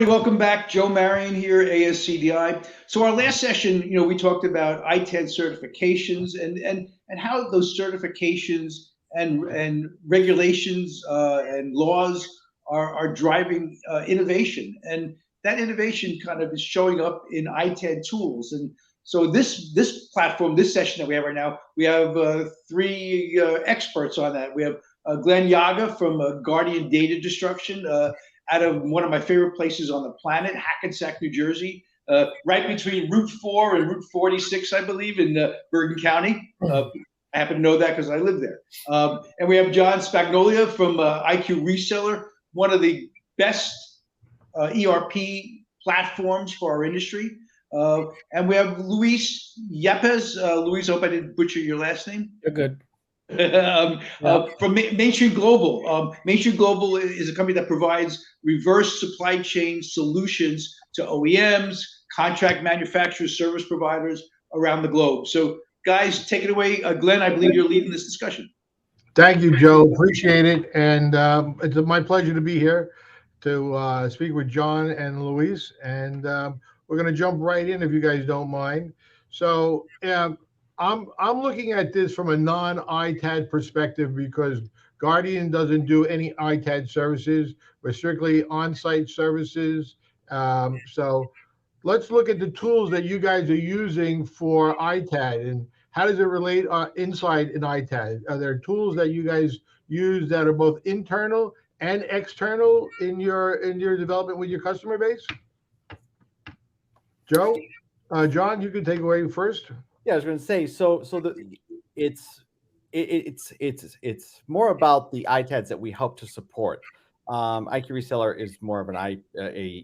Welcome back. Joe Marion here, ASCDI. So our last session, we talked about ITAD certifications and how those certifications and regulations and laws are driving innovation. And that innovation kind of is showing up in ITAD tools. And so this platform, this session that we have right now, we have three experts on that. We have Glenn Laga from Guardian Data Destruction. Out of one of my favorite places on the planet, Hackensack, New Jersey, right between Route 4 and Route 46, I believe, in Bergen County. I happen to know that because I live there. And we have John Spagnuolo from IQ Reseller, one of the best ERP platforms for our industry. And we have Luis Yepez. Luis, I hope I didn't butcher your last name. You're good. From Mainstream Global. Mainstream Global is a company that provides reverse supply chain solutions to OEMs, contract manufacturers, service providers around the globe. So, guys, take it away. Glenn, I believe you're leading this discussion. Thank you, Joe. Appreciate it. And it's my pleasure to be here to speak with John and Luis. And we're going to jump right in if you guys don't mind. So, I'm looking at this from a non-ITAD perspective because Guardian doesn't do any ITAD services. We're strictly on-site services. So let's look at the tools that you guys are using for ITAD and how does it relate inside in ITAD? Are there tools that you guys use that are both internal and external in your development with your customer base? Joe, John, you can take away first. Yeah, I was going to say, it's more about the ITADs that we help to support. IQ Reseller is more of an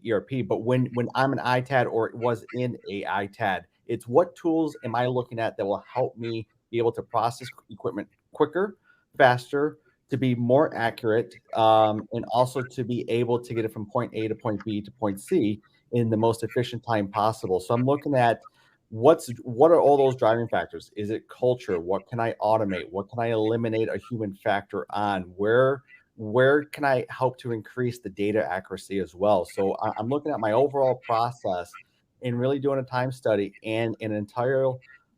ERP, but when I'm an ITAD or was in a ITAD, it's what tools am I looking at that will help me be able to process equipment quicker, faster, to be more accurate, and also to be able to get it from point A to point B to point C in the most efficient time possible. So I'm looking at what are all those driving factors? Is it culture? What can I automate? What can I eliminate a human factor on? Where can I help to increase the data accuracy as well? So I'm looking at my overall process and really doing a time study and an entire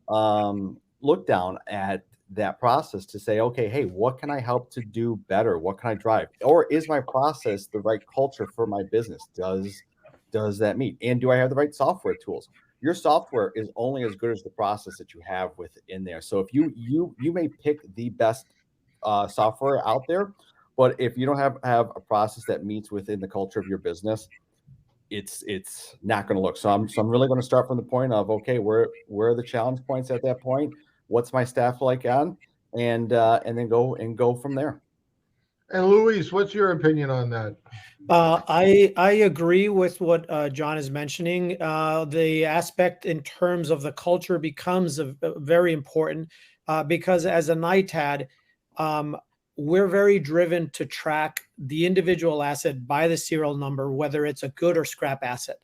look down at that process to say, okay, hey, what can I help to do better? What can I drive? Or is my process the right culture for my business? Does that meet? And do I have the right software tools? Your software is only as good as the process that you have within there. So if you may pick the best software out there, but if you don't have a process that meets within the culture of your business, it's not going to look. So I'm really going to start from the point of, okay, where are the challenge points at that point? What's my staff like on? And then go from there. And Luis, what's your opinion on that? I agree with what John is mentioning. The aspect in terms of the culture becomes very important because as an ITAD, we're very driven to track the individual asset by the serial number, whether it's a good or scrap asset.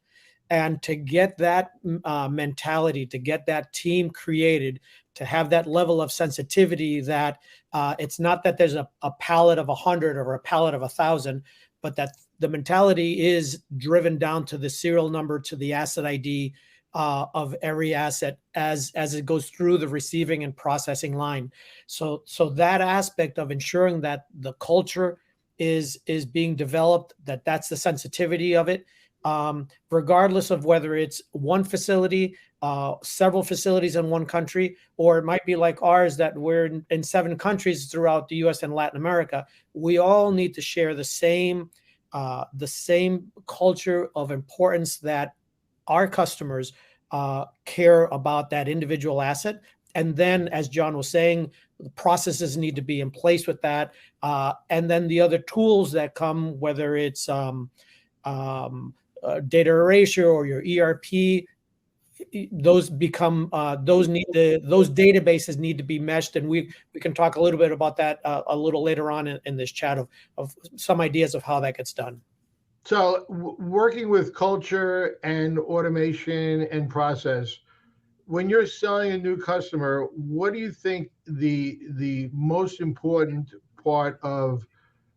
And to get that mentality, to get that team created, to have that level of sensitivity that it's not that there's a pallet of 100 or a pallet of 1,000, but that the mentality is driven down to the serial number, to the asset ID of every asset as it goes through the receiving and processing line. So that aspect of ensuring that the culture is being developed, that's the sensitivity of it, regardless of whether it's one facility, several facilities in one country, or it might be like ours that we're in 7 countries throughout the US and Latin America. We all need to share the same culture of importance that our customers care about that individual asset. And then, as John was saying, the processes need to be in place with that. And then the other tools that come, whether it's data erasure or your ERP, those databases need to be meshed, and we can talk a little bit about that a little later on in this chat of some ideas of how that gets done. So working with culture and automation and process, when you're selling a new customer, what do you think the most important part of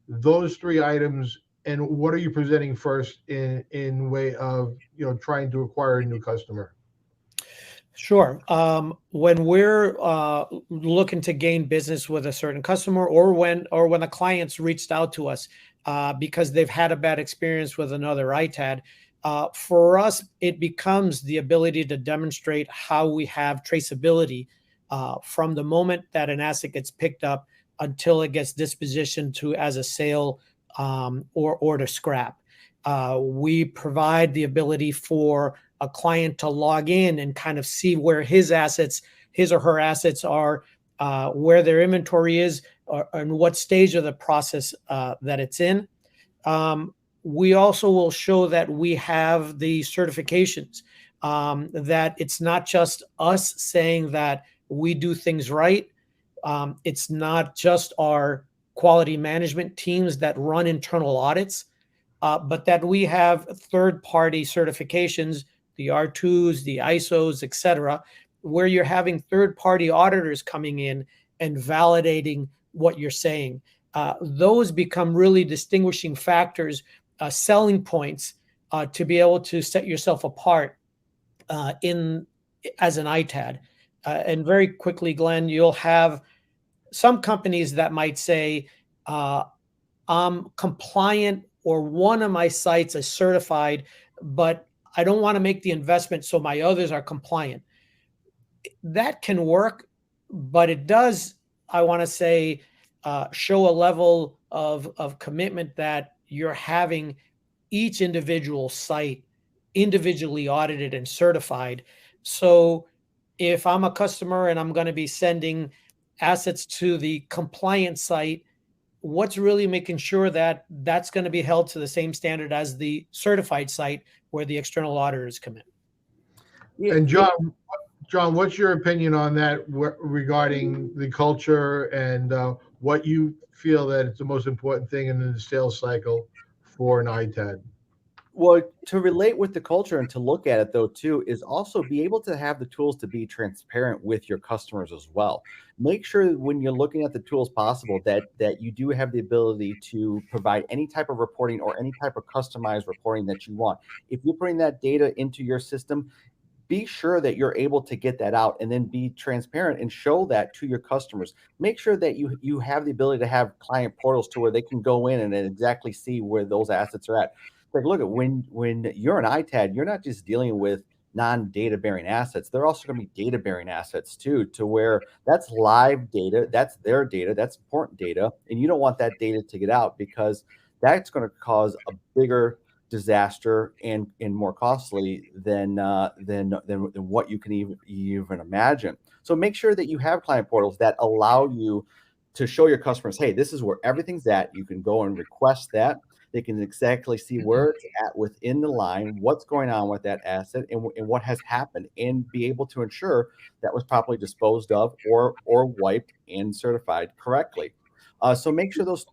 those 3 items and what are you presenting first in way of trying to acquire a new customer? Sure. When we're looking to gain business with a certain customer, or when the clients reached out to us because they've had a bad experience with another ITAD, for us, it becomes the ability to demonstrate how we have traceability from the moment that an asset gets picked up until it gets dispositioned to as a sale or to scrap. We provide the ability for a client to log in and kind of see where his or her assets are, where their inventory is, and what stage of the process that it's in. We also will show that we have the certifications, that it's not just us saying that we do things right. It's not just our quality management teams that run internal audits, but that we have third-party certifications, the R2s, the ISOs, et cetera, where you're having third-party auditors coming in and validating what you're saying. Those become really distinguishing factors, selling points to be able to set yourself apart as an ITAD. And very quickly, Glenn, you'll have some companies that might say, I'm compliant, or one of my sites is certified, but I don't want to make the investment, so my others are compliant. That can work, but it does, I want to say, show a level of commitment that you're having each individual site individually audited and certified. So if I'm a customer and I'm going to be sending assets to the compliant site, what's really making sure that that's going to be held to the same standard as the certified site where the external auditors come in? Yeah. And John, what's your opinion on that regarding the culture and what you feel that it's the most important thing in the sales cycle for an ITAD? Well, to relate with the culture and to look at it, though, too, is also be able to have the tools to be transparent with your customers as well. Make sure that when you're looking at the tools possible that you do have the ability to provide any type of reporting or any type of customized reporting that you want. If you're putting that data into your system, be sure that you're able to get that out and then be transparent and show that to your customers. Make sure that you have the ability to have client portals to where they can go in and exactly see where those assets are at. Like, look at when you're an ITAD, you're not just dealing with non-data bearing assets. They're also going to be data bearing assets too, to where that's live data, that's their data, that's important data, and you don't want that data to get out because that's going to cause a bigger disaster and more costly than what you can even imagine. So make sure that you have client portals that allow you to show your customers, hey, this is where everything's at. You can go and request that. They can exactly see where it's at within the line, what's going on with that asset, and what has happened, and be able to ensure that was properly disposed of or wiped and certified correctly. So make sure those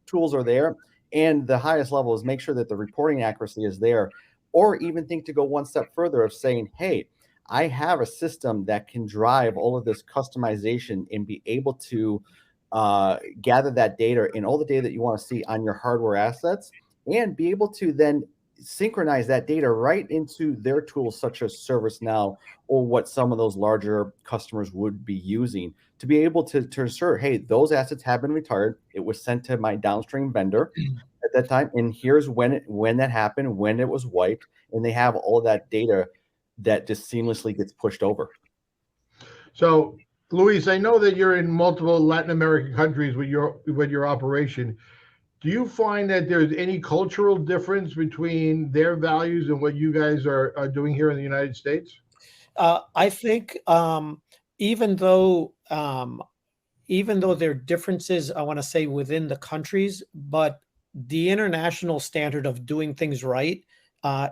tools are there. And the highest level is make sure that the reporting accuracy is there, or even think to go one step further of saying, hey, I have a system that can drive all of this customization and be able to gather that data and all the data that you want to see on your hardware assets, and be able to then synchronize that data right into their tools such as ServiceNow or what some of those larger customers would be using to be able to ensure, hey, those assets have been retired. It was sent to my downstream vendor at that time, and here's when that happened, when it was wiped, and they have all that data that just seamlessly gets pushed over. So, Luis, I know that you're in multiple Latin American countries with your operation. Do you find that there's any cultural difference between their values and what you guys are doing here in the United States? I think even though there are differences, I want to say within the countries, but the international standard of doing things right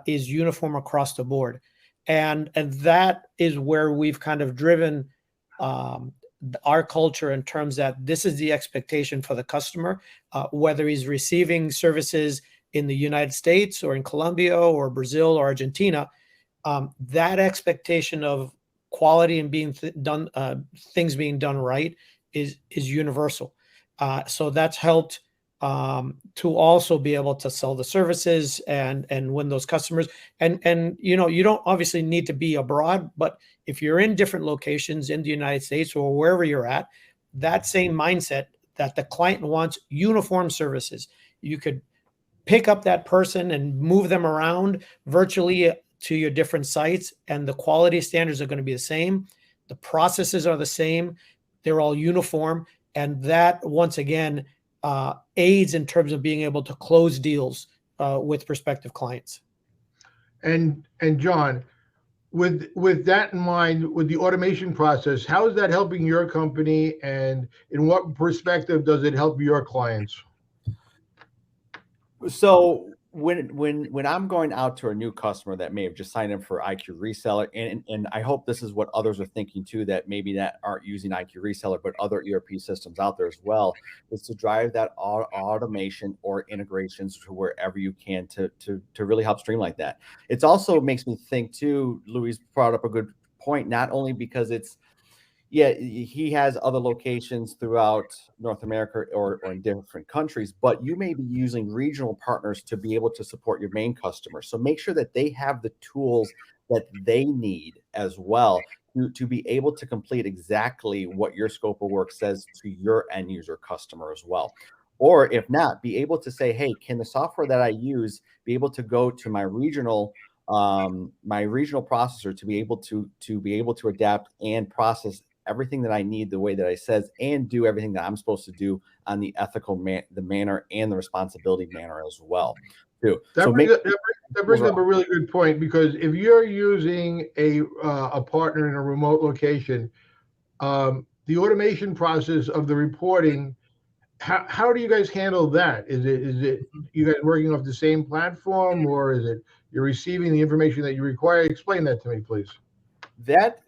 is uniform across the board, and that is where we've kind of driven our culture in terms that this is the expectation for the customer, whether he's receiving services in the United States or in Colombia or Brazil or Argentina. That expectation of quality and being things being done right is universal. So that's helped to also be able to sell the services and win those customers. And you know, you don't obviously need to be abroad, but if you're in different locations in the United States or wherever you're at, that same mindset that the client wants uniform services. You could pick up that person and move them around virtually to your different sites, and the quality standards are going to be the same. The processes are the same. They're all uniform. And that, once again, aids in terms of being able to close deals with prospective clients. And John, with that in mind, with the automation process, how is that helping your company, and in what perspective does it help your clients? So when I'm going out to a new customer that may have just signed up for IQ Reseller, and I hope this is what others are thinking too, that maybe that aren't using IQ Reseller, but other ERP systems out there as well, is to drive that automation or integrations to wherever you can to really help streamline that. It also makes me think too, Louise brought up a good point, not only because it's, yeah, he has other locations throughout North America or in different countries, but you may be using regional partners to be able to support your main customers. So make sure that they have the tools that they need as well to be able to complete exactly what your scope of work says to your end user customer as well. Or if not, be able to say, hey, can the software that I use be able to go to my regional processor to be able to adapt and process everything that I need the way that I says, and do everything that I'm supposed to do on the ethical the manner and the responsibility manner as well too. That brings up a really good point, because if you're using a partner in a remote location, the automation process of the reporting, how do you guys handle that? Is it you guys working off the same platform, or is it you're receiving the information that you require? Explain that to me, please. That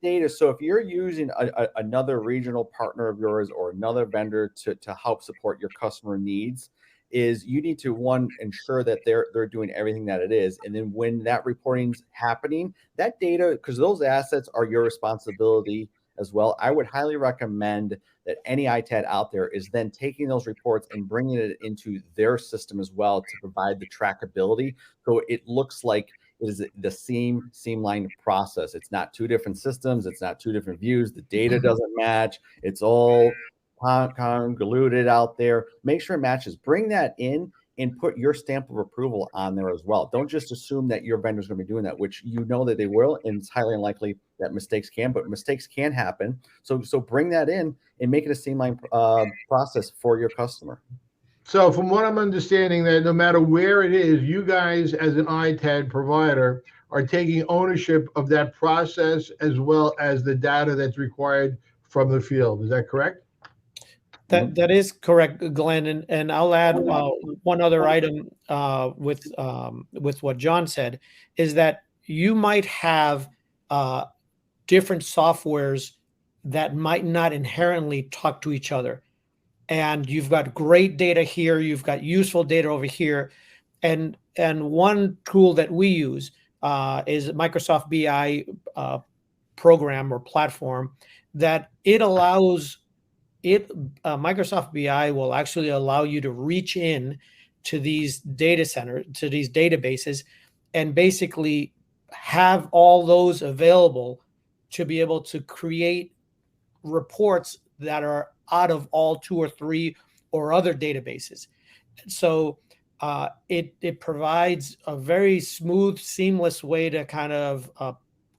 data. So if you're using another regional partner of yours or another vendor to help support your customer needs, is you need to, one, ensure that they're doing everything that it is, and then when that reporting's happening, that data, because those assets are your responsibility as well. I would highly recommend that any ITAD out there is then taking those reports and bringing it into their system as well to provide the trackability, so it looks like it is the same streamlined process. It's not two different systems. It's not two different views. The data doesn't match. It's all convoluted out there. Make sure it matches. Bring that in and put your stamp of approval on there as well. Don't just assume that your vendor's going to be doing that, which you know that they will, and it's highly unlikely that mistakes can happen. So bring that in and make it a streamlined process for your customer. So from what I'm understanding, that no matter where it is, you guys as an ITAD provider are taking ownership of that process as well as the data that's required from the field. Is that correct? That is correct, Glenn. And I'll add one other item with what John said, is that you might have different softwares that might not inherently talk to each other. And you've got great data here, you've got useful data over here. And one tool that we use is Microsoft BI program or platform that it allows Microsoft BI will actually allow you to reach in to these data centers, to these databases, and basically have all those available to be able to create reports that are out of all 2 or 3 or other databases. So it provides a very smooth, seamless way to kind of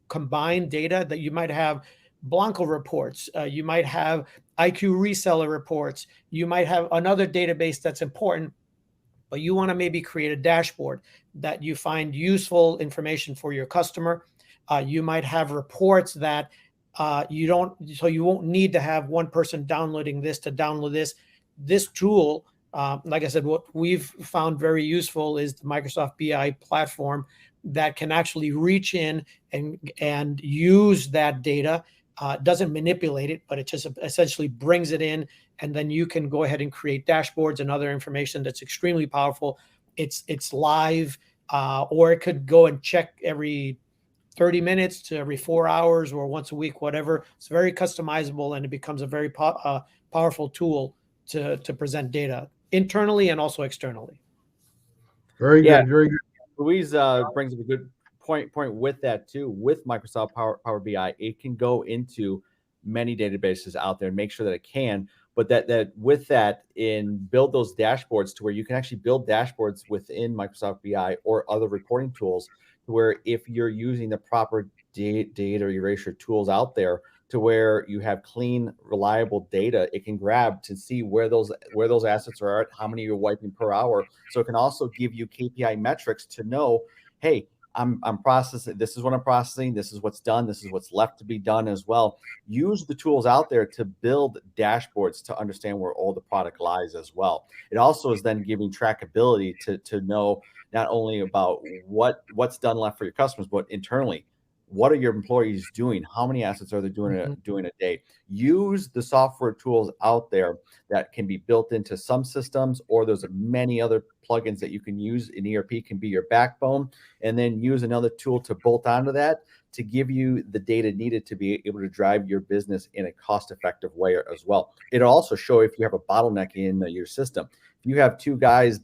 combine data that you might have Blanco reports, you might have IQ reseller reports, you might have another database that's important, but you want to maybe create a dashboard that you find useful information for your customer. You might have reports that you won't need to have one person downloading this to download this. This tool, like I said, what we've found very useful is the Microsoft BI platform that can actually reach in and use that data. Doesn't manipulate it, but it just essentially brings it in, and then you can go ahead and create dashboards and other information that's extremely powerful. It's live, or it could go and check every 30 minutes to every 4 hours or once a week, whatever. It's very customizable, and it becomes a very powerful tool to present data internally and also externally. Very Yeah. good. Very good. Louise brings up a good point with that too. With Microsoft Power BI, it can go into many databases out there and make sure that it can, but that with that and build those dashboards to where you can actually build dashboards within Microsoft BI or other reporting tools, to where if you're using the proper data erasure tools out there, to where you have clean, reliable data, it can grab to see where those assets are at, how many you're wiping per hour. So it can also give you KPI metrics to know, hey, I'm processing, this is what I'm processing, this is what's done, this is what's left to be done as well. Use the tools out there to build dashboards to understand where all the product lies as well. It also is then giving trackability to know not only about what's done left for your customers, but internally, what are your employees doing? How many assets are they doing a day? Use the software tools out there that can be built into some systems, or there's many other plugins that you can use. An ERP can be your backbone, and then use another tool to bolt onto that to give you the data needed to be able to drive your business in a cost-effective way as well. It'll also show if you have a bottleneck in your system. If you have two guys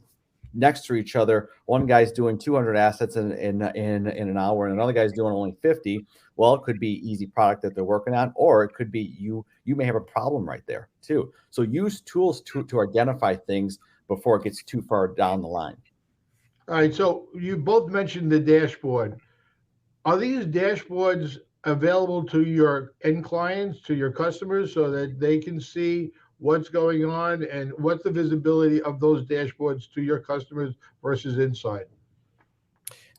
next to each other, one guy's doing 200 assets in an hour and another guy's doing only 50, well, it could be easy product that they're working on, or it could be you may have a problem right there too. So use tools to identify things before it gets too far down the line. All right. So you both mentioned the dashboard. Are these dashboards available to your end clients, to your customers, so that they can see what's going on, and what's the visibility of those dashboards to your customers versus inside?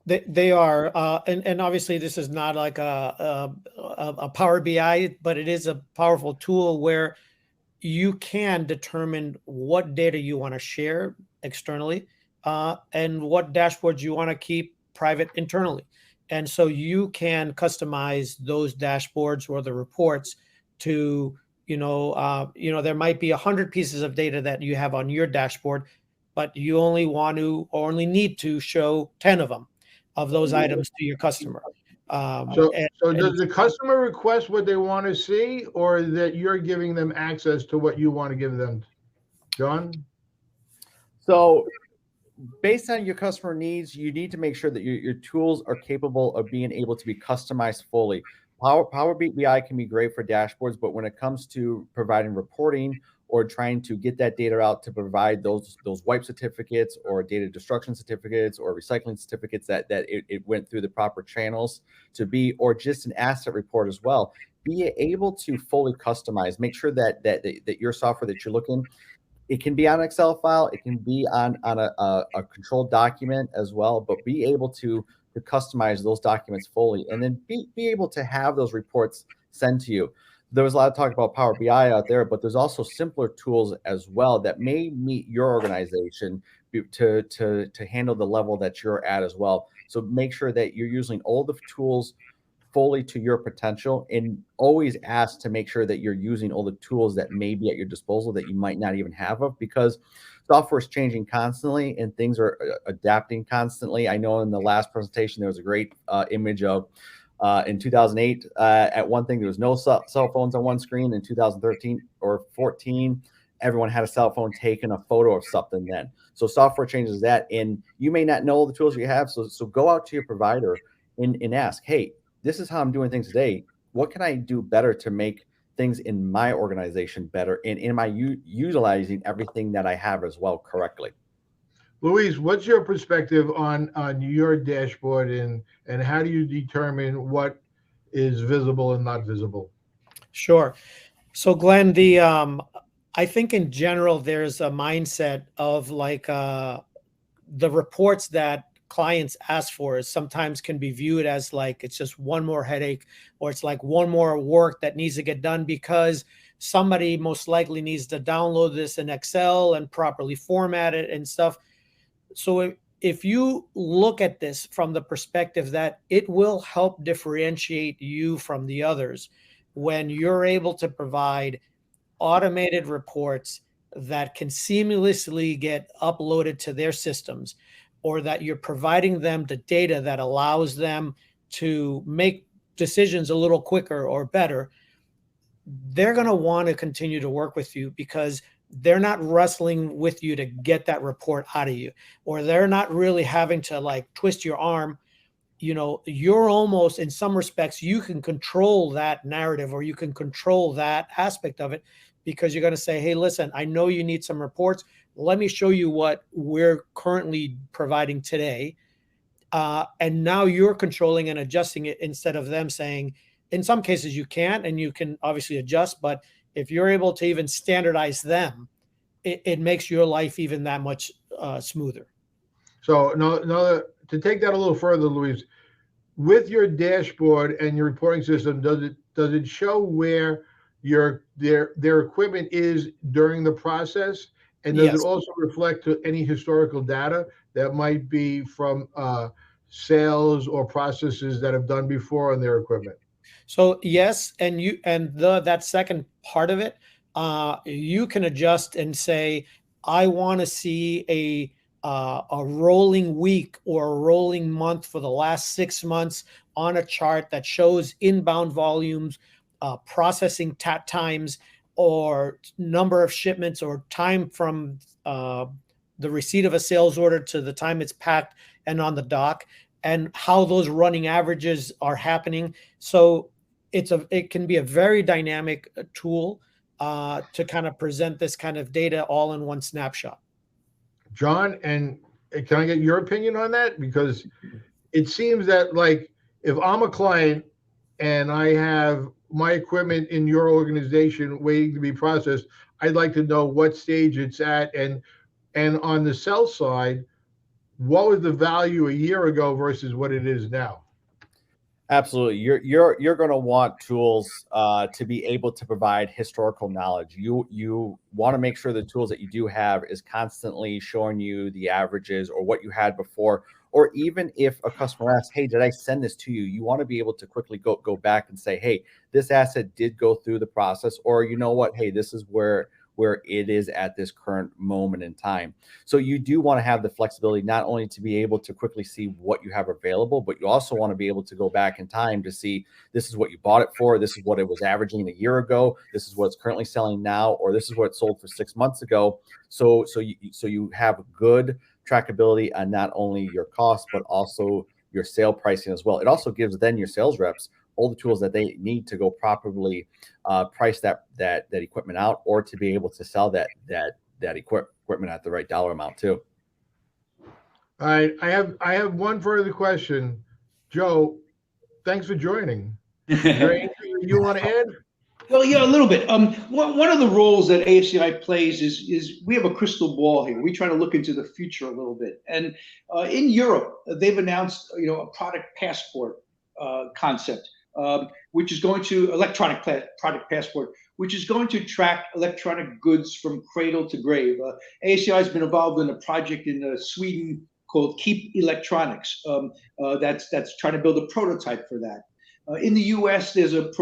They are, and obviously this is not like a Power BI, but it is a powerful tool where you can determine what data you want to share externally, and what dashboards you want to keep private internally. And so you can customize those dashboards or the reports to, there might be 100 pieces of data that you have on your dashboard, but you only want to or only need to show 10 of them, of those items to your customer. So does the customer request what they want to see, or that you're giving them access to what you want to give them? John? So based on your customer needs, you need to make sure that your tools are capable of being able to be customized fully. Power BI can be great for dashboards, but when it comes to providing reporting or trying to get that data out to provide those wipe certificates or data destruction certificates or recycling certificates that it went through the proper channels to be, or just an asset report as well, be able to fully customize. Make sure that your software that you're looking, it can be on an Excel file, it can be on a controlled document as well, but be able to customize those documents fully, and then be able to have those reports sent to you. There was a lot of talk about Power BI out there, but there's also simpler tools as well that may meet your organization to handle the level that you're at as well. So make sure that you're using all the tools fully to your potential, and always ask to make sure that you're using all the tools that may be at your disposal that you might not even have of, because software is changing constantly and things are adapting constantly. I know in the last presentation, there was a great image of in 2008, at one thing, there was no cell phones on one screen. In 2013 or 14, everyone had a cell phone taking a photo of something then. So software changes that, and you may not know the tools you have. So go out to your provider and ask, hey, this is how I'm doing things today. What can I do better to make things in my organization better? And am I utilizing everything that I have as well correctly? Louise, what's your perspective on your dashboard, and how do you determine what is visible and not visible? Sure. So Glenn, I think in general, there's a mindset of like the reports that clients ask for is sometimes can be viewed as like it's just one more headache, or it's like one more work that needs to get done because somebody most likely needs to download this in Excel and properly format it and stuff. So if you look at this from the perspective that it will help differentiate you from the others, when you're able to provide automated reports that can seamlessly get uploaded to their systems, or that you're providing them the data that allows them to make decisions a little quicker or better, they're going to want to continue to work with you, because they're not wrestling with you to get that report out of you, or they're not really having to like twist your arm. You're almost, in some respects, you can control that narrative, or you can control that aspect of it, because you're going to say, hey, listen, I know you need some reports. Let me show you what we're currently providing today. And now you're controlling and adjusting it, instead of them saying, in some cases you can't, and you can obviously adjust, but if you're able to even standardize them, it makes your life even that much smoother. So no, to take that a little further, Luis, with your dashboard and your reporting system, does it show where their equipment is during the process? And does Yes. it also reflect to any historical data that might be from sales or processes that have done before on their equipment? So yes, and that second part of it, you can adjust and say, I want to see a rolling week or a rolling month for the last 6 months on a chart that shows inbound volumes, processing times, or number of shipments, or time from the receipt of a sales order to the time it's packed and on the dock, and how those running averages are happening. So it can be a very dynamic tool to kind of present this kind of data all in one snapshot. John, and can I get your opinion on that? Because it seems that, like, if I'm a client and I have my equipment in your organization waiting to be processed, I'd like to know what stage it's at, and on the sell side, what was the value a year ago versus what it is now? Absolutely. You're going to want tools to be able to provide historical knowledge. You want to make sure the tools that you do have is constantly showing you the averages or what you had before, or even if a customer asks, hey, did I send this to you? You want to be able to quickly go back and say, hey, this asset did go through the process, or you know what, hey, this is where it is at this current moment in time. So you do want to have the flexibility, not only to be able to quickly see what you have available, but you also want to be able to go back in time to see, this is what you bought it for, this is what it was averaging a year ago, this is what it's currently selling now, or this is what it sold for 6 months ago. So you have good trackability on not only your costs, but also your sale pricing as well. It also gives then your sales reps all the tools that they need to go properly price that equipment out, or to be able to sell that equipment at the right dollar amount too. All right, I have one further question. Joe, thanks for joining. Is there anything you want to add? Well, yeah, a little bit. One of the roles that ASCI plays is we have a crystal ball here. We try to look into the future a little bit. And in Europe, they've announced a product passport concept, which is going to electronic product passport, which is going to track electronic goods from cradle to grave. ASCI has been involved in a project in Sweden called Keep Electronics. That's trying to build a prototype for that. In the U.S., there's a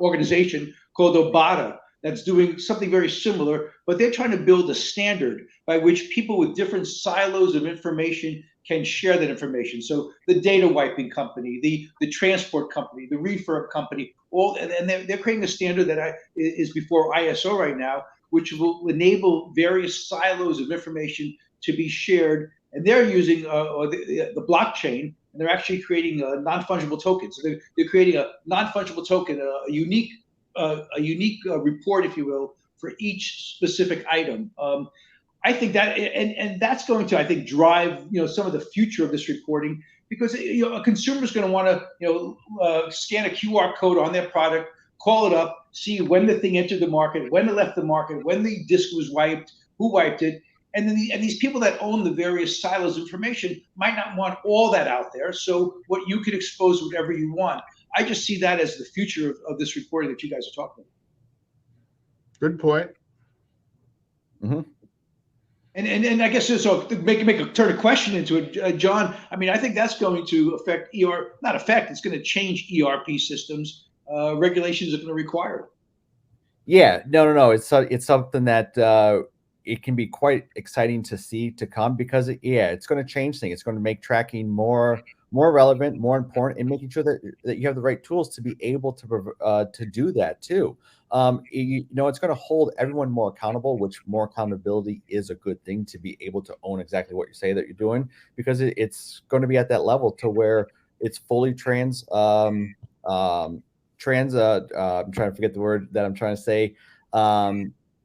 organization called Obata that's doing something very similar, but they're trying to build a standard by which people with different silos of information can share that information. So the data wiping company, the transport company, the refurb company, and they're creating a standard that is before ISO right now, which will enable various silos of information to be shared. And they're using the blockchain, and they're actually creating a non-fungible token. So they're creating a non-fungible token, a unique report, if you will, for each specific item. I think that, and that's going to, I think, drive some of the future of this reporting, because a consumer is going to want to scan a QR code on their product, call it up, see when the thing entered the market, when it left the market, when the disk was wiped, who wiped it. And then these people that own the various silos of information might not want all that out there. So what you can expose whatever you want. I just see that as the future of this reporting that you guys are talking about. Good point. Mm-hmm. And I guess so to turn a question into it, John. I mean, I think that's going to affect it's going to change ERP systems. Regulations are going to require it. Yeah, no. It's something that it can be quite exciting to see to come, because it's going to change things. It's going to make tracking more relevant, more important, and making sure that you have the right tools to be able to do that too. It's going to hold everyone more accountable, which more accountability is a good thing, to be able to own exactly what you say that you're doing, because it's going to be at that level to where it's fully I'm trying to forget the word that I'm trying to say.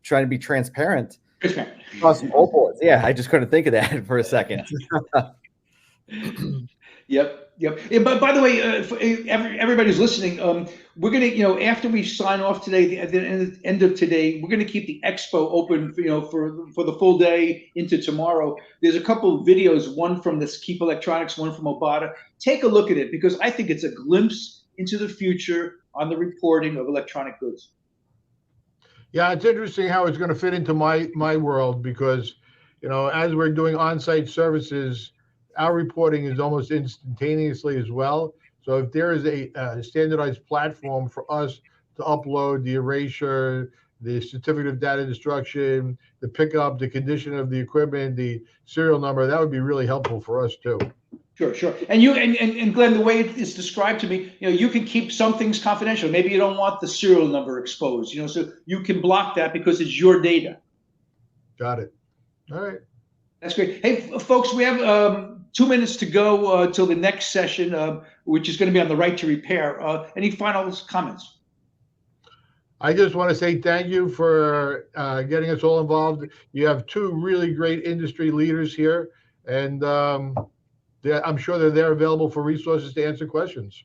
Trying to be transparent across all boards. Yeah, I just couldn't think of that for a second. Yep. Yeah, but by the way, everybody's listening, we're gonna, after we sign off today, at the end of today, we're gonna keep the expo open, for the full day into tomorrow. There's a couple of videos, one from this Keep Electronics, one from Obata. Take a look at it, because I think it's a glimpse into the future on the reporting of electronic goods. Yeah, it's interesting how it's going to fit into my world, because, as we're doing on-site services, our reporting is almost instantaneously as well. So if there is a standardized platform for us to upload the erasure, the certificate of data destruction, the pickup, the condition of the equipment, the serial number, that would be really helpful for us too. Sure. And you and Glenn, the way it is described to me, you can keep some things confidential. Maybe you don't want the serial number exposed, so you can block that because it's your data. Got it. All right. That's great. Hey, folks, we have 2 minutes to go till the next session, which is going to be on the right to repair. Any final comments? I just want to say thank you for getting us all involved. You have two really great industry leaders here, and I'm sure they're available for resources to answer questions.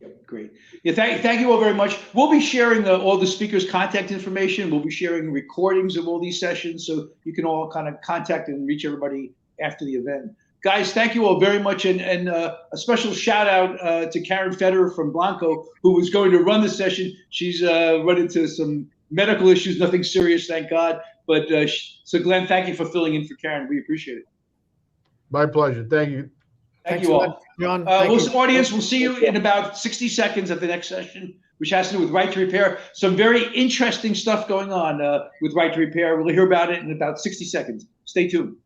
Yep, great. Yeah, thank you all very much. We'll be sharing all the speakers' contact information. We'll be sharing recordings of all these sessions, so you can all kind of contact and reach everybody after the event. Guys, thank you all very much, and a special shout out to Karen Federer from Blanco, who was going to run the session. She's run into some medical issues, nothing serious, thank God. But so Glenn, thank you for filling in for Karen. We appreciate it. My pleasure. Thank you. Thank you all. John, audience, we'll see you in about 60 seconds at the next session, which has to do with right to repair. Some very interesting stuff going on with right to repair. We'll hear about it in about 60 seconds. Stay tuned.